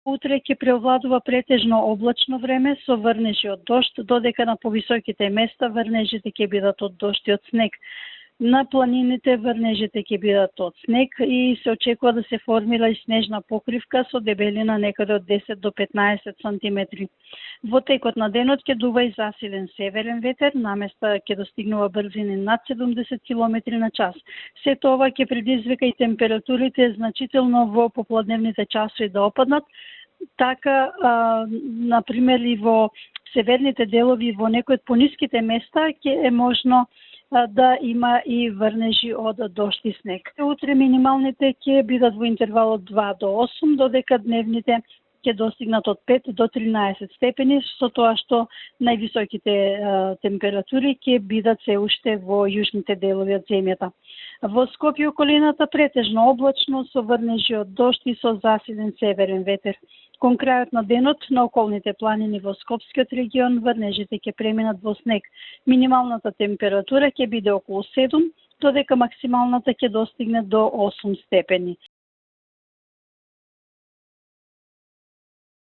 Утре ќе преовладува претежно облачно време со врнежи од дожд, додека на повисоките места врнежите ќе бидат од дожд и од снег. На планините врнежите ќе бидат од снег и се очекува да се формира и снежна покривка со дебелина некаде од 10 до 15 сантиметри. Во текот на денот ќе дува и засилен северен ветер, наместа ќе достигнува брзини над 70 км на час. Сето ова ќе предизвика и температурите значително во попладневните часови да опаднат. Така, например, и во северните делови, во некои од пониските места ќе е можно да има и врнежи од дожд и снег. Утре минималните ќе бидат во интервал од 2 до 8, додека дневните ќе достигнат од 5 до 13 степени, со тоа што највисоките температури ќе бидат се уште во јужните делови од земјата. Во Скопје и околината претежно облачно со врнежи од дожд и со засилен северен ветер. Кон крајот на денот на околните планини во Скопскиот регион врнежите ќе преминат во снег. Минималната температура ќе биде околу 7, додека максималната ќе достигне до 8 степени.